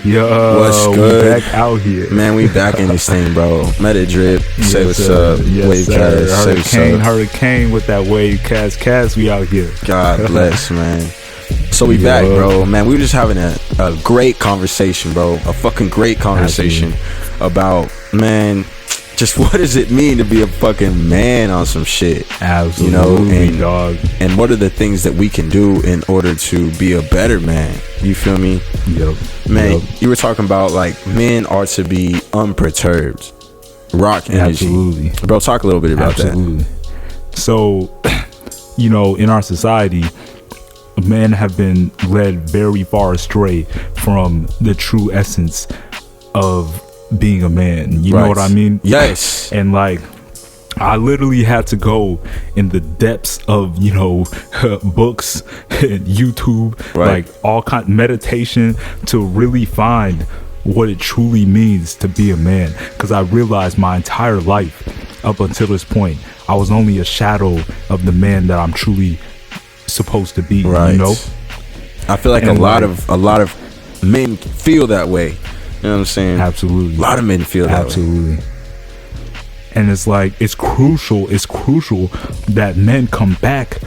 Yo, what's good? We back out here, man. We back in this thing, bro. Meta drip. Say yes, what's sir. up. Yes, WaveCast. Say what's up. Hurric4n3Ike with that WaveCast. Cast, we out here. God bless, man. So we back, bro. Man, we were just having a great conversation, bro. A fucking great conversation about, man, just what does it mean to be a fucking man on some shit? Absolutely, you know, dog. And what are the things that we can do in order to be a better man? You feel me? Yep. Man, you were talking about like men are to be unperturbed, rock energy. Absolutely, bro. Talk a little bit about that. So, you know, in our society, men have been led very far astray from the true essence of being a man. You know what I mean? Yes. And like, I literally had to go in the depths of, you know, books and YouTube, like all kind meditation, to really find what it truly means to be a man. Because I realized my entire life up until this point, I was only a shadow of the man that I'm truly supposed to be. Right. You know, I feel like a lot of men feel that way. You know what I'm saying? Absolutely. A lot of men feel that way. And it's like, it's crucial that men come back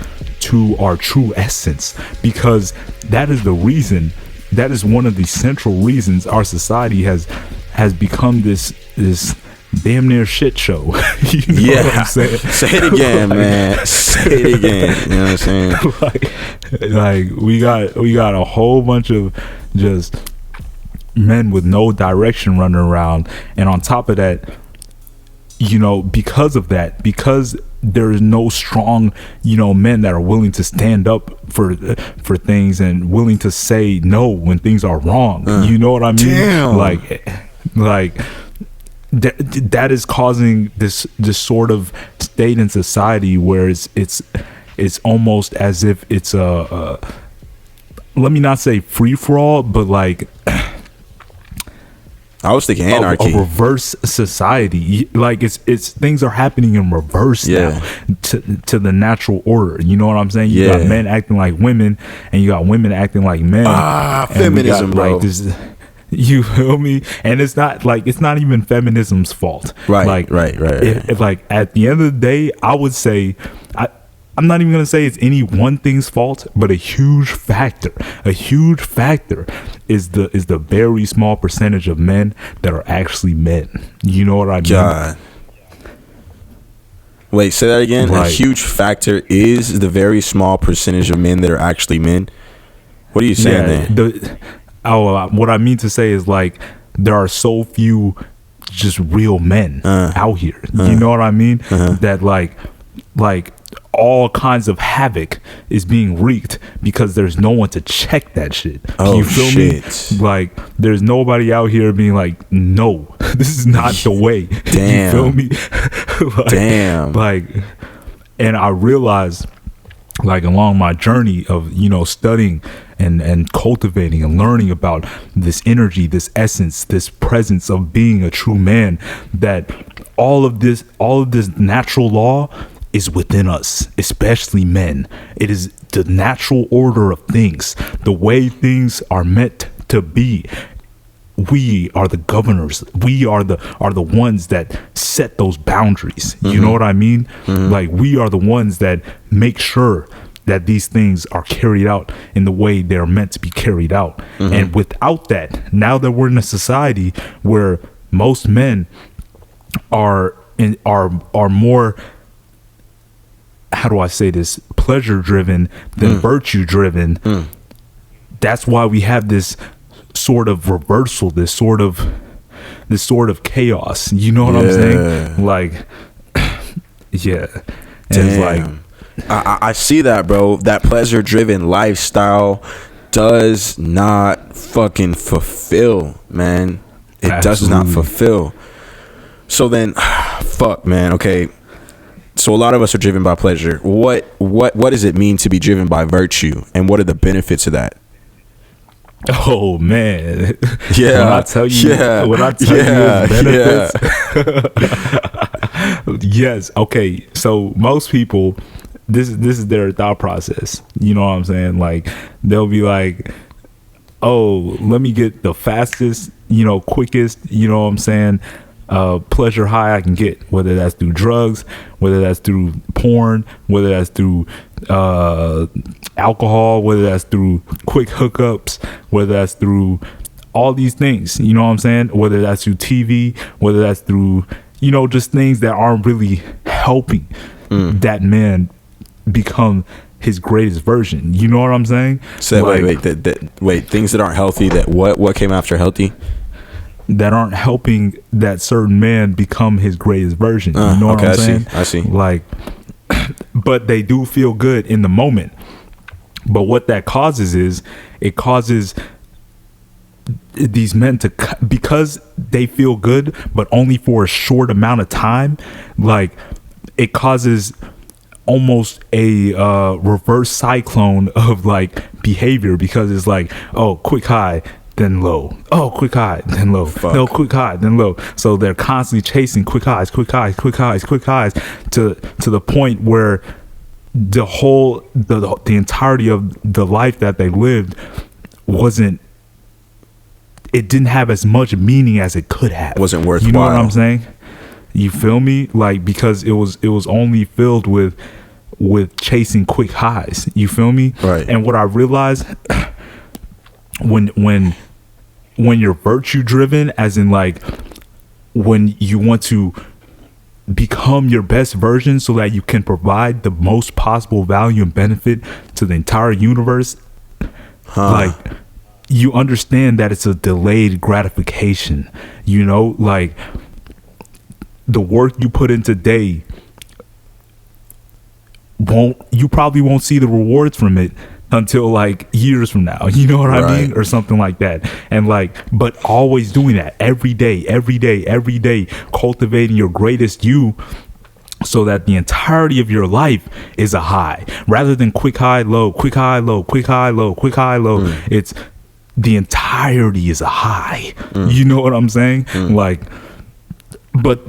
to our true essence, because that is the reason, that is one of the central reasons our society has become this damn near shit show. You know what I'm saying? Say it again, man. Say it again. You know what I'm saying? like we got a whole bunch of just men with no direction running around, and on top of that, you know, because there is no strong, you know, men that are willing to stand up for things and willing to say no when things are wrong. You know what I mean? Damn. Like that is causing this sort of state in society where it's almost as if it's a let me not say free for all, but like, I was thinking anarchy, a reverse society. Like it's things are happening in reverse now to the natural order. You know what I'm saying? You got men acting like women, and you got women acting like men. Feminism, bro. Like this, you feel me? And it's not even feminism's fault. Right. If like at the end of the day, I would say, I'm not even gonna say it's any one thing's fault, but a huge factor is the very small percentage of men that are actually men. You know what I mean? God. Wait, say that again. A huge factor is the very small percentage of men that are actually men. What are you saying there? What I mean to say is, like, there are so few just real men out here. You know what I mean? That like all kinds of havoc is being wreaked because there's no one to check that shit. You feel me? Like, there's nobody out here being like, no, this is not the way. Damn. You feel me? Damn. Like, and I realized, like, along my journey of, you know, studying and cultivating and learning about this energy, this essence, this presence of being a true man, that all of this natural law is within us, especially men. It is the natural order of things, the way things are meant to be. We are the governors. We are the ones that set those boundaries. You know what I mean? Like, we are the ones that make sure that these things are carried out in the way they're meant to be carried out. And without that, now that we're in a society where most men are more, how do I say this, pleasure driven than virtue driven. That's why we have this sort of reversal, this sort of chaos. You know what I'm saying? Like, yeah. And it's like, I see that, bro. That pleasure driven lifestyle does not fucking fulfill, man. It does not fulfill. So then, fuck, man. Okay. So a lot of us are driven by pleasure. What does it mean to be driven by virtue, and what are the benefits of that? Oh man, yeah. When I tell you, benefits, yes. Okay, so most people, this is their thought process. You know what I'm saying? Like, they'll be like, oh, let me get the fastest, quickest, what I'm saying, pleasure high I can get, whether that's through drugs, whether that's through porn, whether that's through alcohol, whether that's through quick hookups, whether that's through all these things, you know what I'm saying, whether that's through TV, whether that's through, just things that aren't really helping that man become his greatest version. You know what I'm saying? So wait, things that aren't healthy, that what came after healthy? That aren't helping that certain man become his greatest version. You know what I'm saying? I see. Like, but they do feel good in the moment. But what that causes is, it causes these men to, because they feel good, but only for a short amount of time, like, it causes almost a reverse cyclone of like behavior, because it's like, oh, quick high, then low. Oh, quick high, then low. Fuck. No, quick high, then low. So they're constantly chasing quick highs to the point where the entirety of the life that they lived it didn't have as much meaning as it could have. Wasn't worthwhile. You know what I'm saying? You feel me? Like, because it was only filled with chasing quick highs. You feel me? Right. And what I realized, when you're virtue driven, as in like when you want to become your best version so that you can provide the most possible value and benefit to the entire universe, like, you understand that it's a delayed gratification. Like, the work you put in today you probably won't see the rewards from it until like years from now, you know what I mean, or something like that. And like, but always doing that every day, cultivating your greatest you, so that the entirety of your life is a high, rather than quick high low. It's the entirety is a high. You know what I'm saying? Like, but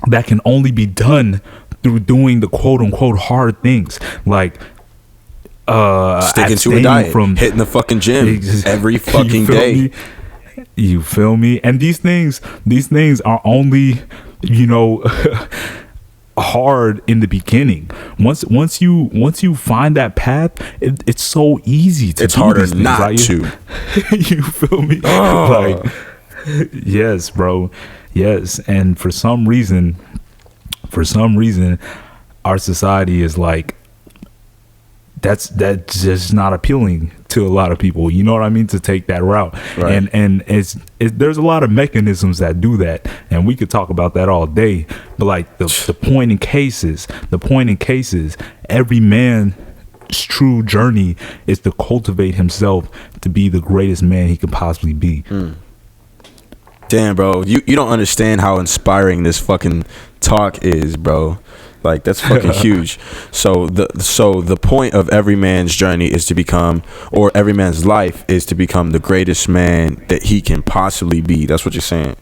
that can only be done through doing the quote unquote hard things, like sticking to a diet, from hitting the fucking gym every fucking day. You feel me? And these things are only, hard in the beginning. Once you find that path, it's so easy to. It's harder not to. You feel me? Like, yes, bro. Yes, and for some reason, our society is like, that's just not appealing to a lot of people. You know what I mean? To take that route, right. And there's a lot of mechanisms that do that, and we could talk about that all day. But like the point in cases, every man's true journey is to cultivate himself to be the greatest man he could possibly be. Damn, bro, you don't understand how inspiring this fucking talk is, bro. Like, that's fucking huge. So the point of every man's journey is to become, or every man's life is to become, the greatest man that he can possibly be. That's what you're saying.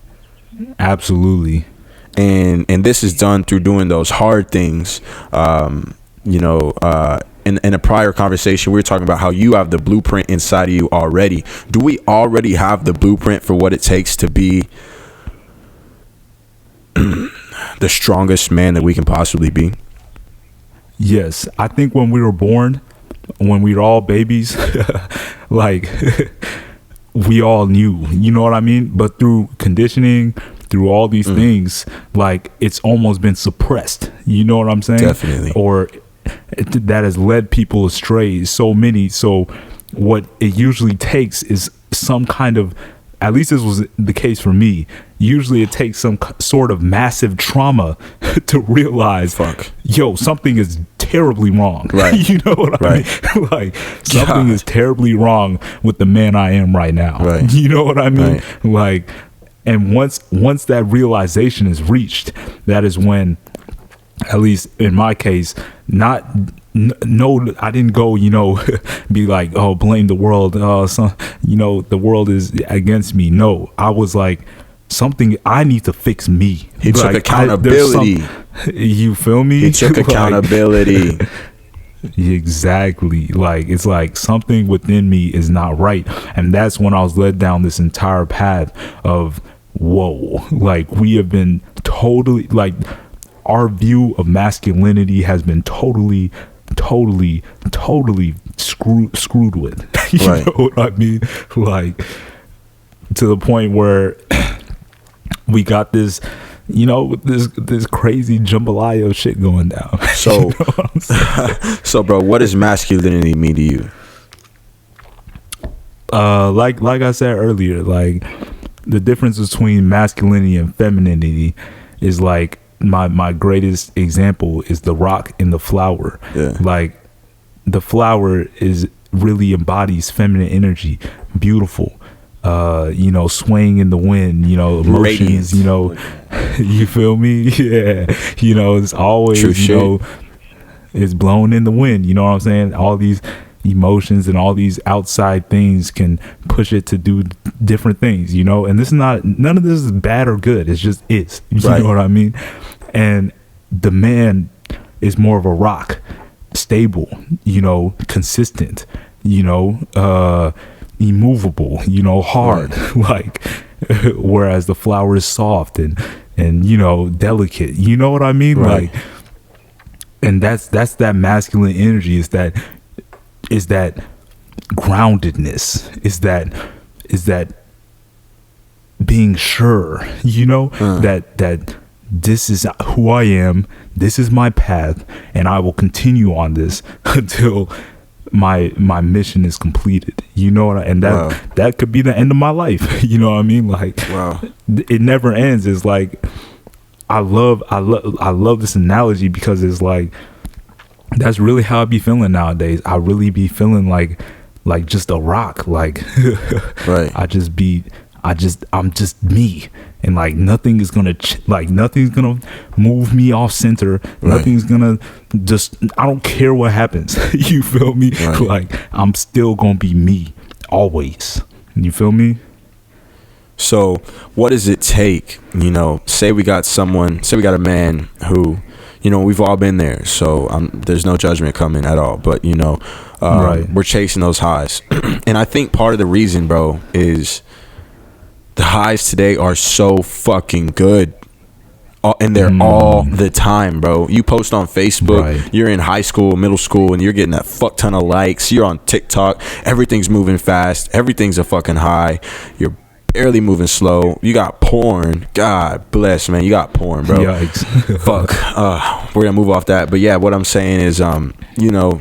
Absolutely. And this is done through doing those hard things. In a prior conversation, we were talking about how you have the blueprint inside of you already. Do we already have the blueprint for what it takes to be the strongest man that we can possibly be? Yes, I think when we were born, when we were all babies, like, we all knew, you know what I mean? But through conditioning, through all these things, like, it's almost been suppressed, you know what I'm saying? Definitely. Or that has led people astray, so many. So what it usually takes is some kind of, at least this was the case for me, usually it takes some sort of massive trauma to realize, yo, something is terribly wrong. Right. You know what I mean? Like, something is terribly wrong with the man I am right now. Right. You know what I mean? Right. Like, and once that realization is reached, that is when, at least in my case, I didn't go, be like, oh, blame the world. The world is against me. No, I was like, something, I need to fix me. He took accountability. You feel me? He took accountability. Exactly. Like, it's like something within me is not right. And that's when I was led down this entire path of, whoa, like, we have been totally, like, our view of masculinity has been totally screwed with. You Right. know what I mean? Like, to the point where we got this, you know, this crazy jambalaya of shit going down. So, You know what I'm saying? so, bro, what does masculinity mean to you? Like I said earlier, like, the difference between masculinity and femininity is, like, my greatest example is the rock in the flower. Yeah. Like, the flower is really embodies feminine energy, beautiful, you know, swaying in the wind, you know, emotions, Radiance. you know, you feel me? Yeah, you know, it's always, True you shit. know, it's blown in the wind, you know what I'm saying? All these emotions and all these outside things can push it to do different things, you know, and this is not, none of this is bad or good, it's just is, you Right. know what I mean? And the man is more of a rock, stable, you know, consistent, you know, immovable, you know, hard, like, whereas the flower is soft and you know, delicate, you know what I mean? Right. Like, and that's that masculine energy, is that groundedness, is that being sure, you know, that this is who I am, this is my path, and I will continue on this until my mission is completed, you know what and that Wow. that could be the end of my life. You know what I mean? Like, Wow. it never ends. It's like, I love this analogy, because it's like, that's really how I be feeling nowadays. I really be feeling like just a rock, like, Right. I'm just me, and like, nothing is gonna nothing's gonna move me off center. Right. Nothing's gonna I don't care what happens. You feel me? Right. Like, I'm still gonna be me always. You feel me? So, what does it take? You know, say we got a man who, you know, we've all been there. So there's no judgment coming at all. But, you know, Right. we're chasing those highs. And I think part of the reason, bro, is the highs today are so fucking good. And they're all the time, bro. You post on Facebook, Right. you're in high school, middle school, and you're getting that fuck ton of likes. You're on TikTok, everything's moving fast, everything's a fucking high. You're barely moving slow. You got porn. God bless, man. You got porn, bro. Yikes. Fuck. We're gonna move off that. But yeah, what I'm saying is, you know,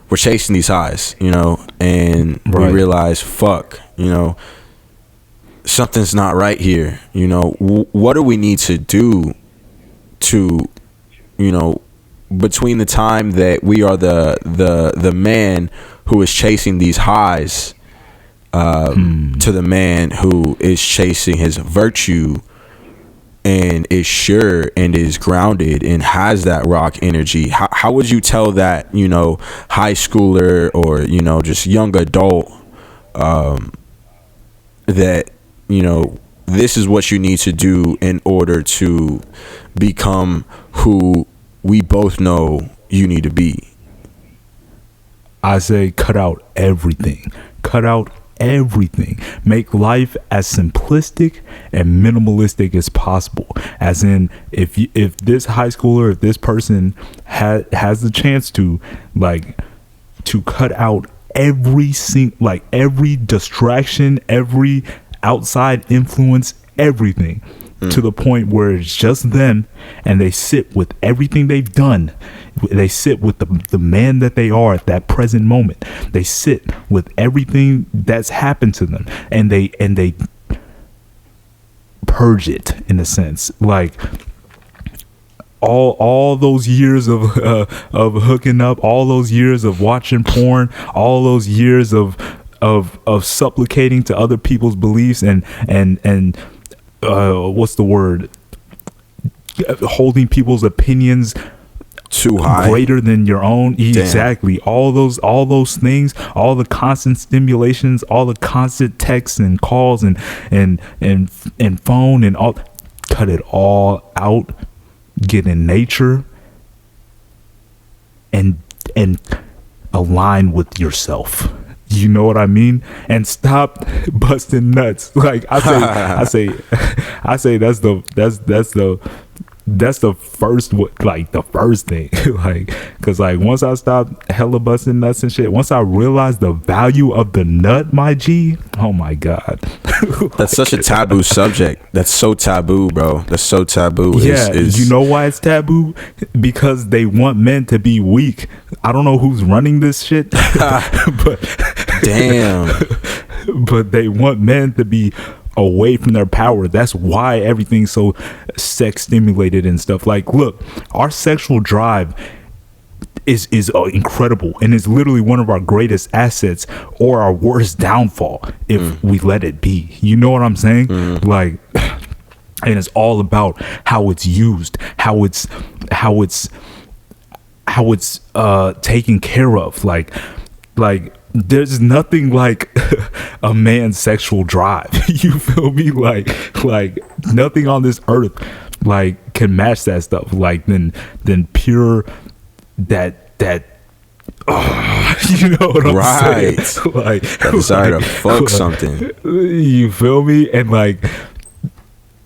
we're chasing these highs, you know, and Right. we realize, fuck, you know, something's not right here. You know, what do we need to do to, you know, between the time that we are the man who is chasing these highs, to the man who is chasing his virtue and is sure and is grounded and has that rock energy. How would you tell that, you know, high schooler or, you know, just young adult, that, you know, this is what you need to do in order to become who we both know you need to be? I say, cut out everything. Cut out everything. Make life as simplistic and minimalistic as possible. As in, if this high schooler, if this person has the chance to, like, to cut out every distraction, every outside influence, everything, to the point where it's just them, and they sit with everything they've done. They sit with the man that they are at that present moment. They sit with everything that's happened to them, and they purge it, in a sense. Like, all those years of hooking up, all those years of watching porn, all those years of supplicating to other people's beliefs and what's the word? Holding people's opinions Too high, greater than your own. Damn. Exactly. All those things, all the constant stimulations, all the constant texts and calls and phone and all. Cut it all out. Get in nature and align with yourself. You know what I mean? And stop busting nuts. Like I say that's the first, like the first thing. Like, cause like once I stopped hella busting nuts and shit, once I realized the value of the nut, my G, oh my God. That's such a taboo subject. That's so taboo, bro. That's so taboo. Yeah, you know why it's taboo? Because they want men to be weak. I don't know who's running this shit, but damn. But they want men to be away from their power. That's why everything's so sex stimulated and stuff. Like, look, our sexual drive is incredible, and it's literally one of our greatest assets or our worst downfall if we let it be. You know what I'm saying? Like, and it's all about how it's used, how it's taken care of. Like there's nothing like a man's sexual drive. You feel me? Like nothing on this earth like can match that stuff. Like than pure that you know what I'm saying? Like that desire to fuck something. You feel me? And like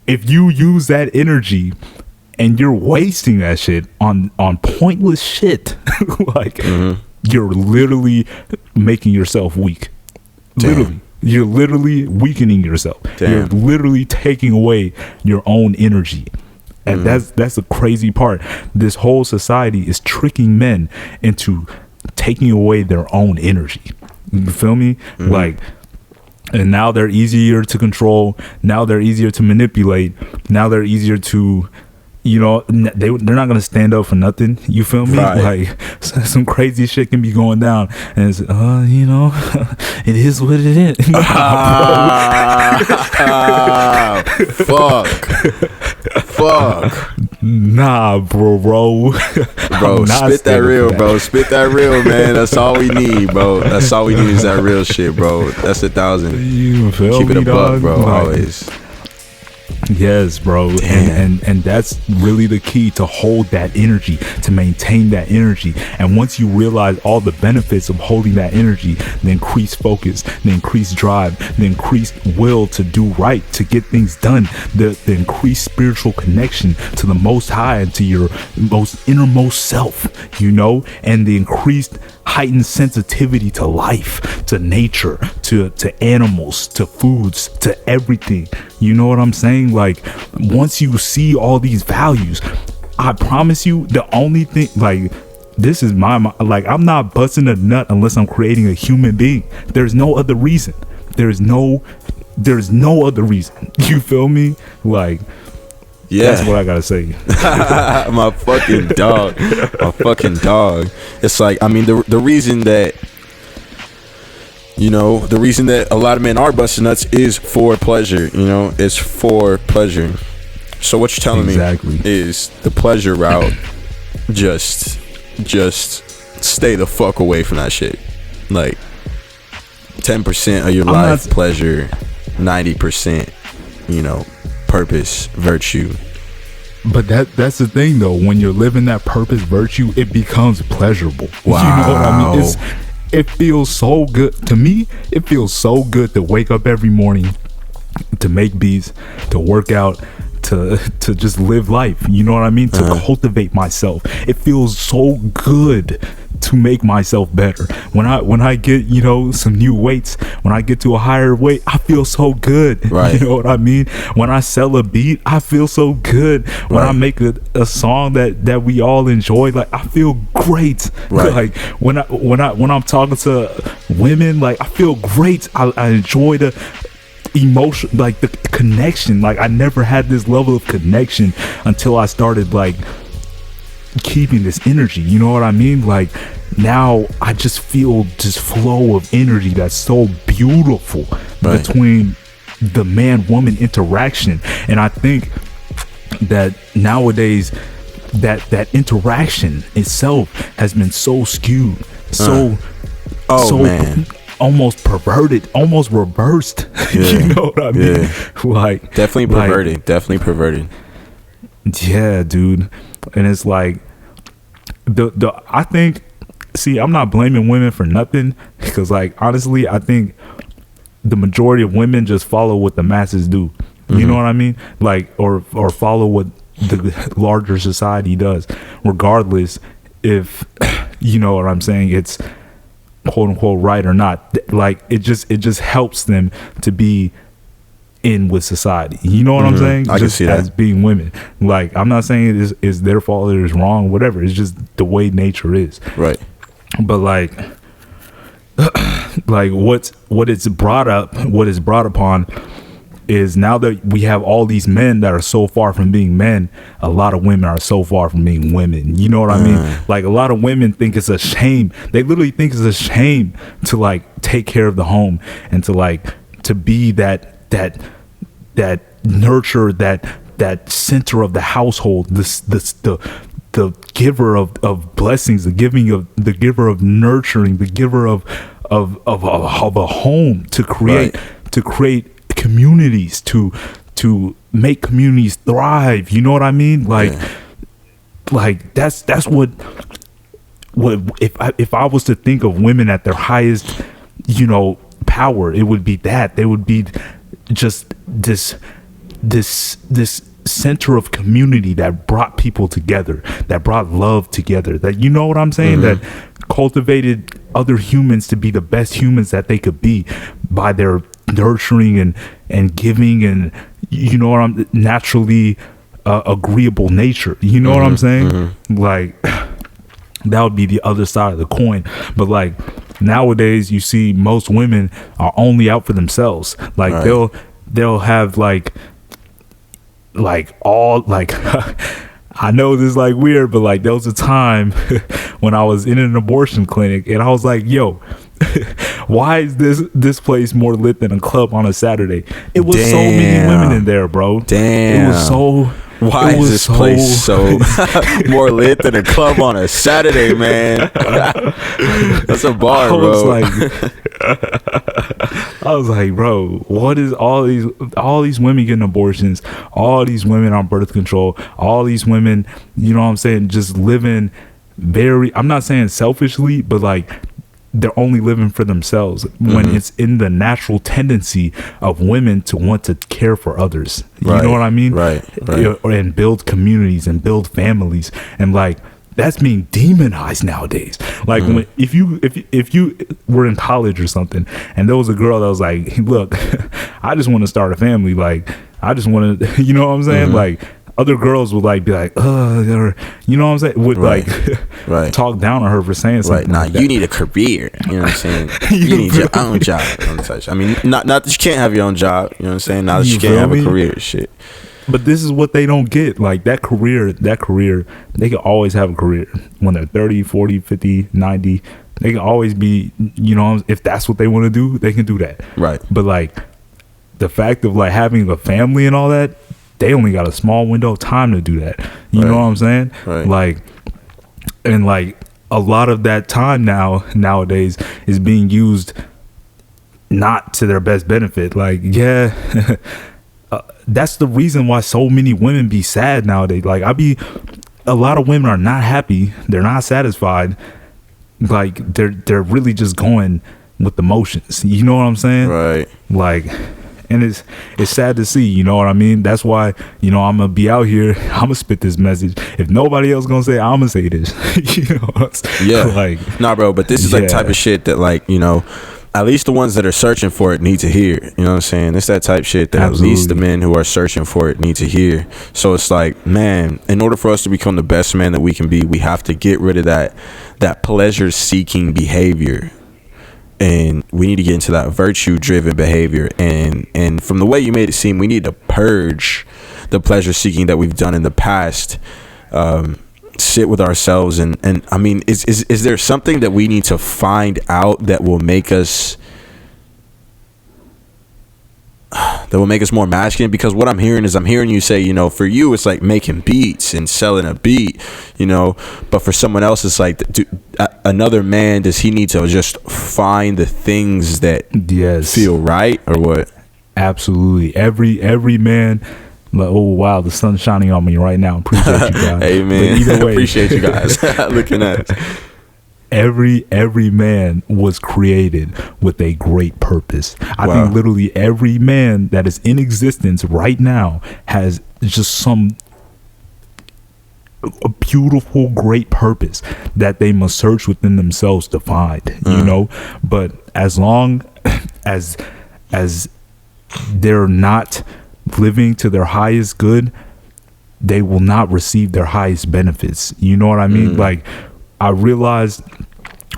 if you use that energy and you're wasting that shit on pointless shit, like you're literally making yourself weak. Literally. You're literally weakening yourself. You're literally taking away your own energy. And that's the crazy part. This whole society is tricking men into taking away their own energy. You feel me? Like, and now they're easier to control. Now they're easier to manipulate. Now they're easier to, you know, they're not gonna stand up for nothing. You feel me? Right. Like some crazy shit can be going down, and it's you know, it is what it is. Fuck. Nah, bro. Spit that real, bro. Spit that real, man. That's all we need, bro. That's all we need is that real shit, bro. That's 1,000. You feel Keep me, it a buck, bro. Like, always. Yes, bro. And that's really the key, to hold that energy, to maintain that energy. And once you realize all the benefits of holding that energy, the increased focus, the increased drive, the increased will to do right, to get things done, the increased spiritual connection to the Most High and to your most innermost self, you know, and the increased heightened sensitivity to life, to nature, to animals, to foods, to everything. You know what I'm saying? Like, once you see all these values, I promise you, the only thing, like, this is like, I'm not busting a nut unless I'm creating a human being. There's no other reason. There's no other reason. You feel me? Like, yeah, that's what I gotta say. My fucking dog. It's like, I mean, the reason that, you know, the reason that a lot of men are busting nuts is for pleasure. You know, it's for pleasure. So what you're telling me is the pleasure route. Just stay the fuck away from that shit. Like 10% of your life pleasure, 90%, you know, purpose, virtue. But that's the thing though, when you're living that purpose, virtue, it becomes pleasurable. Wow. You know what I mean? It feels so good to me. It feels so good to wake up every morning, to make beats, to work out, to just live life. You know what I mean? To cultivate myself. It feels so good to make myself better. When I get, you know, some new weights, when I get to a higher weight, I feel so good. Right. You know what I mean? When I sell a beat, I feel so good. When I make a song that we all enjoy, like, I feel great. Right. Like when I'm talking to women, like, I feel great. I enjoy the emotion, like the connection. Like, I never had this level of connection until I started like keeping this energy. You know what I mean? Like, now I just feel this flow of energy that's so beautiful between the man-woman interaction. And I think that nowadays that interaction itself has been so skewed, man, almost perverted, almost reversed. You know what I mean? Like, definitely perverted. Yeah, dude. And it's like, I think, see, I'm not blaming women for nothing, because like honestly, I think the majority of women just follow what the masses do. You know what I mean? Like, or follow what the larger society does, regardless if, you know what I'm saying, it's quote unquote right or not. Like, it just helps them to be in with society. You know what I'm saying? I can see that. As being women. Like, I'm not saying it is their fault, it is wrong, whatever. It's just the way nature is. Right. But like what is brought upon is, now that we have all these men that are so far from being men, a lot of women are so far from being women. You know what I mean? Like, a lot of women think it's a shame. They literally think it's a shame to like take care of the home and to like to be that nurture, that center of the household, the giver of blessings, the giver of nurturing, the giver of a home, to create communities, to make communities thrive. You know what I mean? Like, like that's what if I was to think of women at their highest, you know, power, it would be that they would be just this center of community that brought people together, that brought love together, that, you know what I'm saying, that cultivated other humans to be the best humans that they could be by their nurturing and giving, and, you know what I'm, naturally agreeable nature. You know what I'm saying? Like, that would be the other side of the coin. But like, nowadays you see most women are only out for themselves. Like, they'll have like all like I know this is like weird, but like, there was a time when I was in an abortion clinic and I was like, yo, why is this place more lit than a club on a Saturday? It was so many women in there, bro. It was so. Why is this place so more lit than a club on a Saturday, man? That's a bar, bro. I was like, bro, what is all these women getting abortions, all these women on birth control, all these women, you know what I'm saying, just living very, I'm not saying selfishly, but like, they're only living for themselves, when it's in the natural tendency of women to want to care for others. You know what I mean? Right. And build communities and build families, and like, that's being demonized nowadays. Like, when if you were in college or something and there was a girl that was like, look, I just want to start a family, like, I just want to, you know what I'm saying, like, other girls would like be like, or, you know what I'm saying, would like talk down on her for saying something. Nah, like, you need a career. You know what I'm saying? You need your own job. I mean, not that you can't have your own job. You know what I'm saying? Not that you can't have a career. Shit. But this is what they don't get. Like, that career, they can always have a career when they're 30, 40, 50, 90. They can always be, you know, if that's what they want to do, they can do that. Right. But like, the fact of like having a family and all that, they only got a small window of time to do that. You know what I'm saying? Right. Like, and like, a lot of that time nowadays is being used not to their best benefit. Like, that's the reason why so many women be sad nowadays. Like, a lot of women are not happy. They're not satisfied. Like, they're really just going with the motions. You know what I'm saying? Right. Like, and it's sad to see, you know what I mean? That's why, you know, I'm gonna be out here, I'm gonna spit this message. If nobody else gonna say it, I'm gonna say this. You know, like, nah, bro, but this is like type of shit that, like, you know, at least the ones that are searching for it need to hear. You know what I'm saying? It's that type shit that at least the men who are searching for it need to hear. So it's like, man, in order for us to become the best man that we can be, we have to get rid of that pleasure-seeking behavior. And we need to get into that virtue-driven behavior. And from the way you made it seem, we need to purge the pleasure-seeking that we've done in the past. Sit with ourselves and I mean, is there something that we need to find out that will make us more masculine? Because what I'm hearing you say, you know, for you it's like making beats and selling a beat, you know, but for someone else it's like, another man, does he need to just find the things that feel right, or what? Absolutely. Every man Like, oh wow, the sun's shining on me right now. Appreciate you guys. Hey man, either way, appreciate you guys looking at us. Every man was created with a great purpose. I think literally every man that is in existence right now has just a beautiful, great purpose that they must search within themselves to find, you know. But as long as they're not living to their highest good, they will not receive their highest benefits. You know what I mean? Like, I realized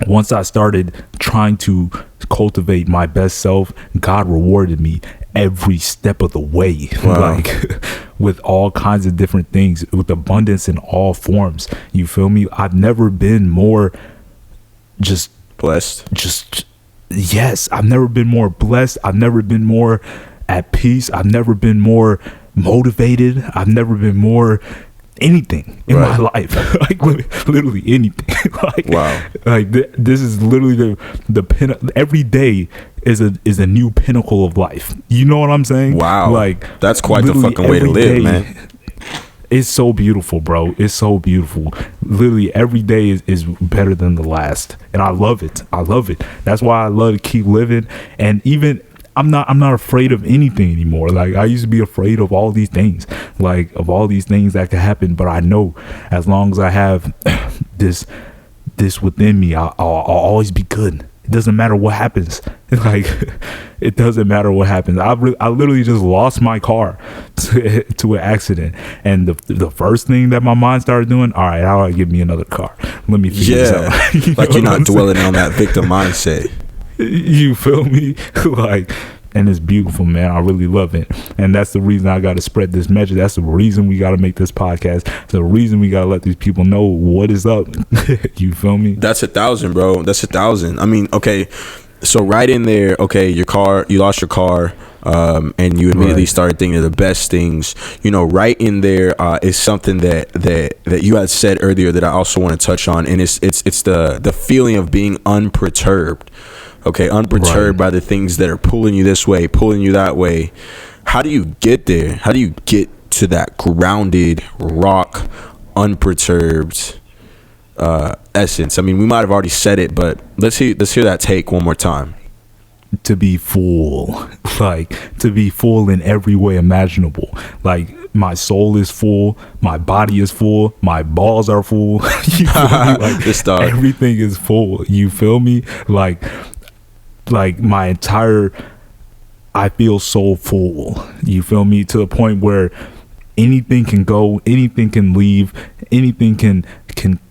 once I started trying to cultivate my best self, God rewarded me every step of the way. Like, with all kinds of different things, with abundance in all forms. You feel me? I've never been more just blessed. Yes, I've never been more blessed. I've never been more at peace. I've never been more motivated. I've never been more anything in my life. Like, literally anything. Like, this is literally the every day is a new pinnacle of life. You know what I'm saying? Wow. Like, that's quite the fucking way to live, man. It's so beautiful, bro. It's so beautiful. Literally every day is better than the last, and I love it. That's why I love to keep living. And even I'm not afraid of anything anymore. Like, I used to be afraid of all these things, that could happen. But I know as long as I have this within me, I'll always be good. It doesn't matter what happens. Like, it doesn't matter what happens. I literally just lost my car to an accident, and the first thing that my mind started doing, all right, how do I get me another car? Let me figure this out. Like, you're not dwelling on that victim mindset. You feel me? Like, and it's beautiful, man. I really love it. And that's the reason I got to spread this message. That's the reason we got to make this podcast. It's the reason we got to let these people know what is up. You feel me? That's 1,000, bro. That's 1,000. I mean, okay. So right in there, okay, you lost your car, and you immediately started thinking of the best things. You know, right in there is something that you had said earlier that I also want to touch on, and it's the feeling of being unperturbed. Okay, unperturbed by the things that are pulling you this way, pulling you that way. How do you get there? How do you get to that grounded, rock, unperturbed essence? I mean, we might have already said it, but let's hear that take one more time. To be full, like, to be full in every way imaginable. Like, my soul is full, my body is full, my balls are full. You feel me? Like, everything is full. You feel me? Like my entire, I feel so full. You feel me? To the point where anything can go, anything can leave, anything can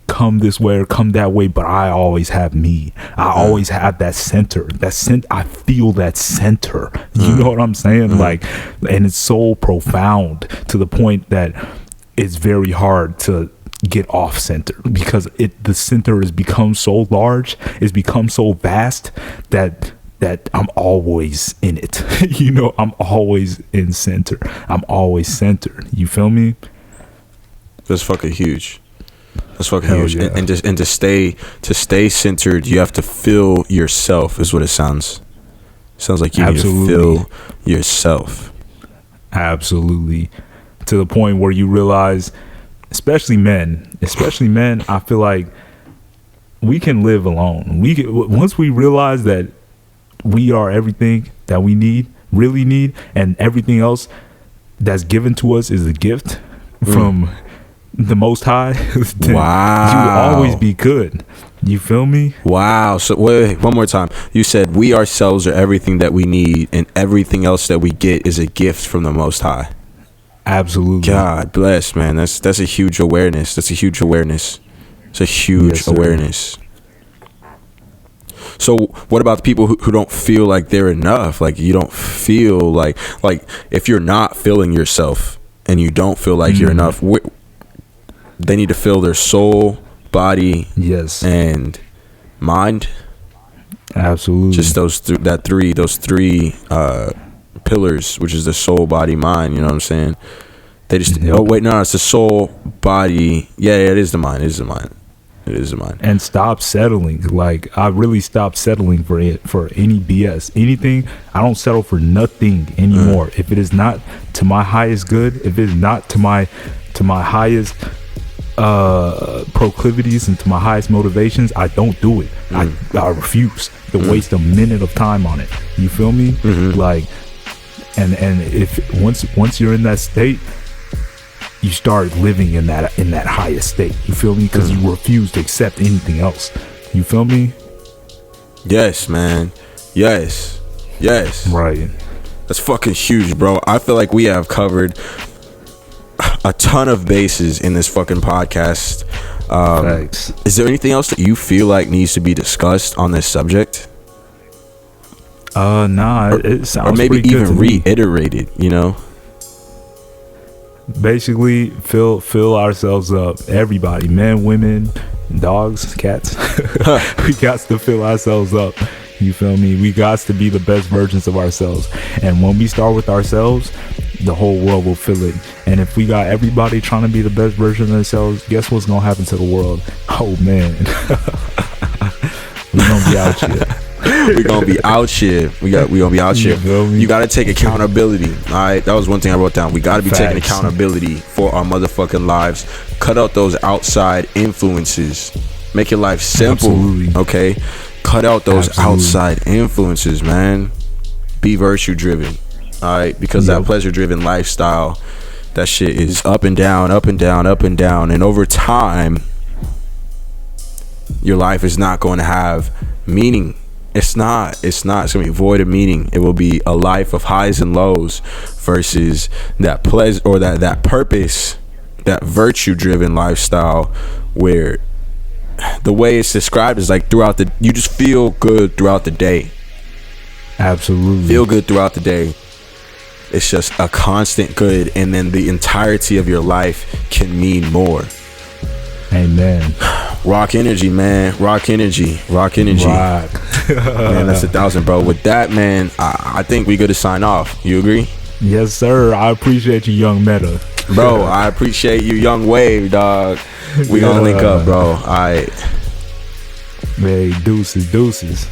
come this way or come that way, but I always have me. I always have that center. I feel that center. You know what I'm saying? Like, and it's so profound to the point that it's very hard to get off center, because the center has become so large, it's become so vast that I'm always in it. You know, I'm always in center. I'm always centered. You feel me? That's fucking huge. That's fucking huge. Yeah. And to stay centered, you have to feel yourself, is what it sounds. It sounds like you need to feel yourself. Absolutely. To the point where you realize, especially men, I feel like we can live alone. Once we realize that we are everything that we really need, and everything else that's given to us is a gift from the Most High, then you will always be good. You feel me? Wow. So wait, one more time. You said we ourselves are everything that we need, and everything else that we get is a gift from the Most High. Absolutely. God bless, man. That's a huge awareness. It's a huge awareness. So what about the people who don't feel like they're enough? Like, you don't feel like if you're not feeling yourself and you don't feel like you're enough, they need to feel their soul, body, and mind. Absolutely. Just those three pillars, which is the soul, body, mind. You know what I'm saying? They just it's the soul, body. Yeah, it is the mind. It is mine. And stop settling. Like, I really stopped settling for any BS. Anything, I don't settle for nothing anymore. If it is not to my highest good, if it is not to my highest proclivities and to my highest motivations, I don't do it. I refuse to waste a minute of time on it. You feel me? Like, and if once you're in that state, you start living in that highest state. You feel me? Because you refuse to accept anything else. You feel me? Yes, man. Yes. Right. That's fucking huge, bro. I feel like we have covered a ton of bases in this fucking podcast. Thanks. Is there anything else that you feel like needs to be discussed on this subject? Nah. It sounds or maybe pretty good even reiterated. You know. Basically, fill ourselves up. Everybody, men, women, dogs, cats. We got to fill ourselves up. You feel me? We got to be the best versions of ourselves. And when we start with ourselves, the whole world will feel it. And if we got everybody trying to be the best version of themselves, guess what's gonna happen to the world? Oh man, we're gonna be out here. We're gonna be out here. We gonna be out here. You gotta take accountability. All right, that was one thing I wrote down. We gotta be taking accountability for our motherfucking lives. Cut out those outside influences. Make your life simple. Absolutely. Okay. Cut out those outside influences, man. Be virtue driven. All right, because that pleasure driven lifestyle, that shit is up and down, up and down, up and down, and over time, your life is not going to have meaning. It's not. It's going to be void of meaning. It will be a life of highs and lows versus that pleasure or that purpose, that virtue-driven lifestyle where the way it's described is like you just feel good throughout the day. Absolutely. Feel good throughout the day. It's just a constant good, and then the entirety of your life can mean more. Amen. Rock energy, man. Rock energy. Rock energy. Rock. Man, that's 1,000, bro. With that, man, I think we good to sign off. You agree? Yes, sir. I appreciate you, Young Meta. Bro, I appreciate you, Young Wave, dog. We gonna link up, bro. All right. Hey, deuces.